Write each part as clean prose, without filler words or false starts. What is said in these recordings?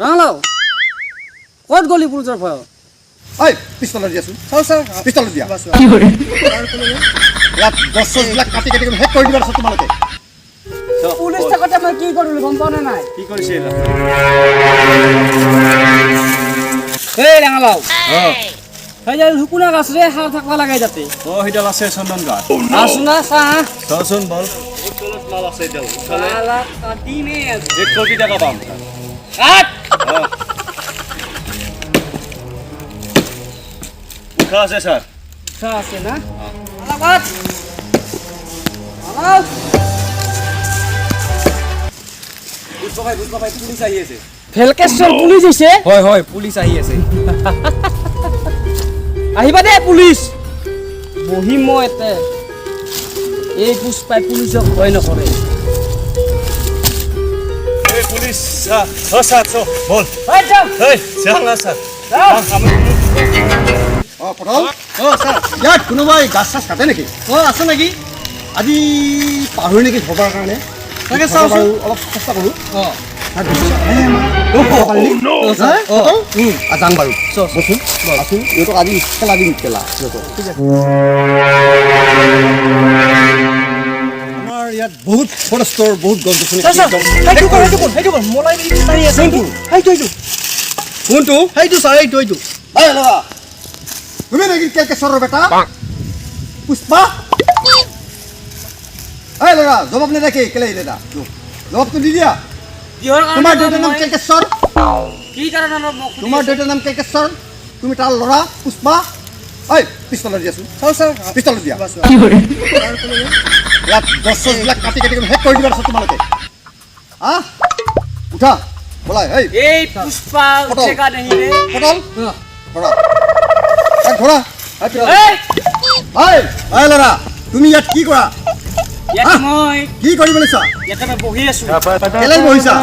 ৰাঙালাও ক'ত গলি পুলিচৰ ভয়ত ঐ পিস্তল দিয়াচোন পিস্তল দিয়া ইয়াত গছবিলাক কাটি কাটি শেষ কৰি দিবা তোমালোকে পুলিচ থাকোঁতে মই কি কৰিলোঁ গম পোৱা নাই কি কৰিছে এই ৰাঙালাও সেইডাল শুকুনা গাছ ৰে হাল থাকবা লাগে যাতে সেইডাল আছে চন্দন গাছ আছো না চাহ চোন বল তলত মাল আছে এইডাল সালা কাটিমে 1 কোটি টাকা পাম কাট উঠা আছে স্যার চাহ আছে না কাট আলাও বুঝবা ভাই পুলিশ আহি আছে ভেলকেশ্বৰ পুলিচ হৈছে হয় পুলিশ আহি আছে আহিবা দে পুলিচ বহি মই এতে এই পুষ্পাই পুলিচক ভয় নকৰে এই পুলিশ স্যার বল এই যাও এই যাও না স্যার পটল স্যার ইয়াত কোনোবাই গাছ চাছ কাটে নেকি আছে নেকি আজি পাহৰি নেকি ধৰবাৰ কাৰণে তাকে চাওঁচোন অলপ চেষ্টা কৰোঁ যাম বাৰু বচোন আছোন ইহঁতক আজি খেলা দিম খেলা সিহঁতক ঠিক আছে আমাৰ ইয়াত বহুত ফৰেষ্টৰ বহুত গছ গছনি কোনটো সেইটো ছাৰ এইটো তুমি নেকি কেলকেশ্বৰৰ বেটা পুষ্পা এই ল'ৰা জবাব নিদিয়া কেলে দাদা জবাবটো নিদিয়া তোমাৰ দেউতাৰ নাম কেলকেশ্বৰ কি কাৰণত তোমাৰ দেউতাৰ নাম কেলকেশ্বৰ তুমি তাৰ ল'ৰা পুষ্পা ঐ পিস্তল দিয়াচোন পিস্তল দিয়া ইয়াত গছবিলাক কাটি কাটি শেষ কৰি দিবা তোমালোকে উঠা বলাই এই পুষ্পা উঠেগা নেহি ৰে পটল ধৰা ল'ৰা তুমি ইয়াত কি কৰা মই কি কৰিব লৈছা ইয়াতে বহি আছো কেলে বহিছা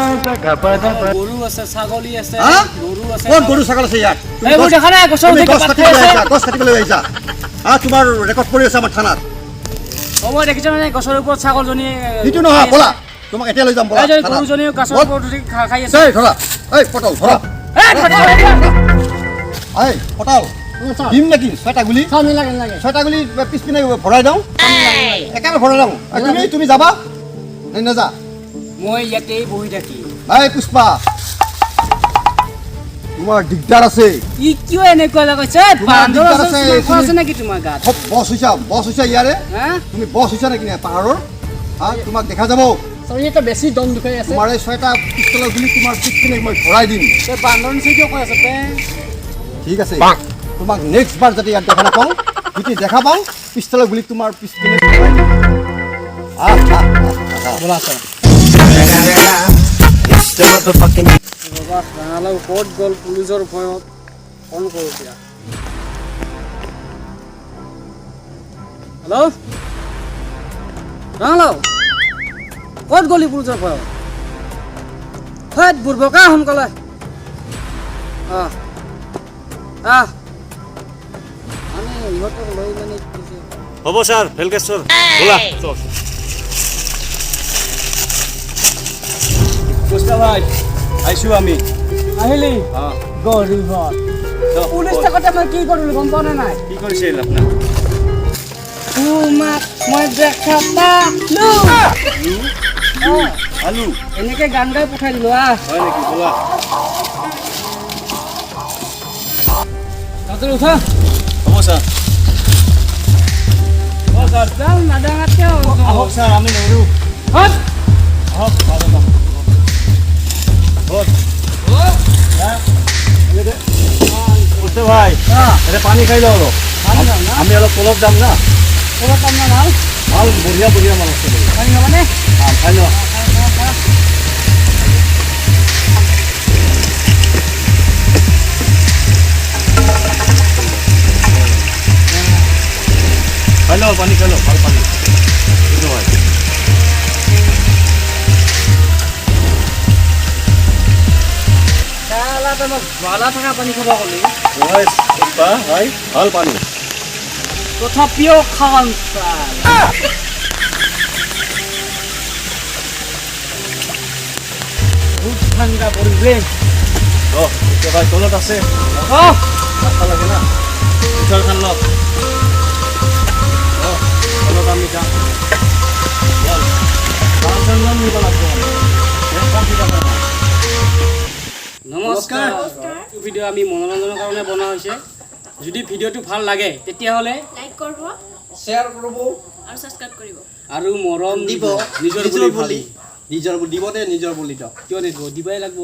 গৰু আছে ছাগলী আছে গৰু আছে কোন গৰু ছাগল আছে ইয়াত এইবোৰ দেখা নাই গছৰ তুমি ওপৰত গছ কাটিবলৈ আহিছা তোমাৰ ৰেকৰ্ড কৰি আছে আমাৰ থানাত মই দেখিছো মানে গছৰ ওপৰত ছাগলজনী সেইটো নহয় বলা তোমাক এতিয়া লৈ যাম বলা গৰুজনীও গছৰ ওপৰত উঠি খাই আছে ধৰা পটল ধৰা পটল দিম নেকি 6টা গুলি 6টা গুলি পিছপিনে ভৰাই দিওঁ একেবাৰে ভৰাই দিওঁ তুমি যাবা নাযা মই ইয়াতেই বহি থাকি পুষ্পা তোমাৰ দিগদাৰ আছে ই কিয় এনেকুৱা লগাইছে বান্দৰ আছে নেকি তোমাৰ গাত বছ হৈছা ইয়াৰে তুমি বছ হৈছা নেকি পাহাৰৰ তোমাক দেখা যাব এটা বেছি দম দুখাই আছে তোমাৰ এই 6টা পিস্তলৰ গুলি তোমাৰ পিছপিনে মই ভৰাই দিম বান্দৰ নিচে কিয় কৈ আছে ঠিক আছে তোমাক নেক্সট বাৰ যদি ইয়াত দেখা নাপাওঁ যদি দেখা পাওঁ পিস্তলৰ গুলি তোমাৰ পিছপিনে ৰাঙালাও ক'ত গ'ল পুলিচৰ ভয়ত ফোন কৰোঁ এতিয়া হেল্ল' ৰাঙালাও ক'ত গ'লি পুলিচৰ ভয়ত হেত বুৰ্বকা সোনকালে আমি ইহঁতক লৈ মানে হ'ব স্যাৰ ভেলকেশ্বৰ বলা পুষ্পা ভাই আইছো আমি আহিলি গৰিব পুলিচ থাকোঁতে মই কি কৰিলোঁ গম পোৱা নাই কি কৰিছে আপোনাৰ তোমাক মই দেখা পালো আলু এনেকে গান গাই পঠাই দিলো হয় নেকি বলা তাতে উঠা হ'ব স্যার যাও নাডাঙাতে আহক স্যার আমি নৰো আহক পুষ্পা ভাই এটা পানী খাই লওঁ অলপ আমি অলপ তলত যাম না ভাল বঢ়িয়া মাল আছে মানে খাই লোৱা খাই লওঁ পানী খাই লওঁ ভাল পানী হয় জ্বালা থকা পানী খাব গ'লি ভাল পানী তথাপিও খাওঁ বহুত ঠাণ্ডা পৰিৱেশ এতিয়া ভাই তলত আছে অহ ৰাস্তা লাগে না উঠাৰ খান লওক তলত আমি যাম বল কাঞ্চনজন নিব লাগিব নমস্কাৰ এই ভিডিঅ' আমি মনোৰঞ্জনৰ কাৰণে বনোৱা হৈছে যদি ভিডিঅ'টো ভাল লাগে তেতিয়াহ'লে লাইক কৰিব শ্বেয়াৰ কৰিব আৰু সাবস্ক্ৰাইব কৰিব আৰু মৰম দিব নিজৰ বুলি নিজৰ দিব দে নিজৰ বুলি দিয়ক কিয় নিদিব দিবই লাগিব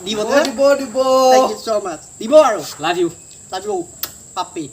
দিব দিব দিব থেংক ইউ ছ' মাছ দিব আৰু লাভ ইউ লাভ ইউ পাপি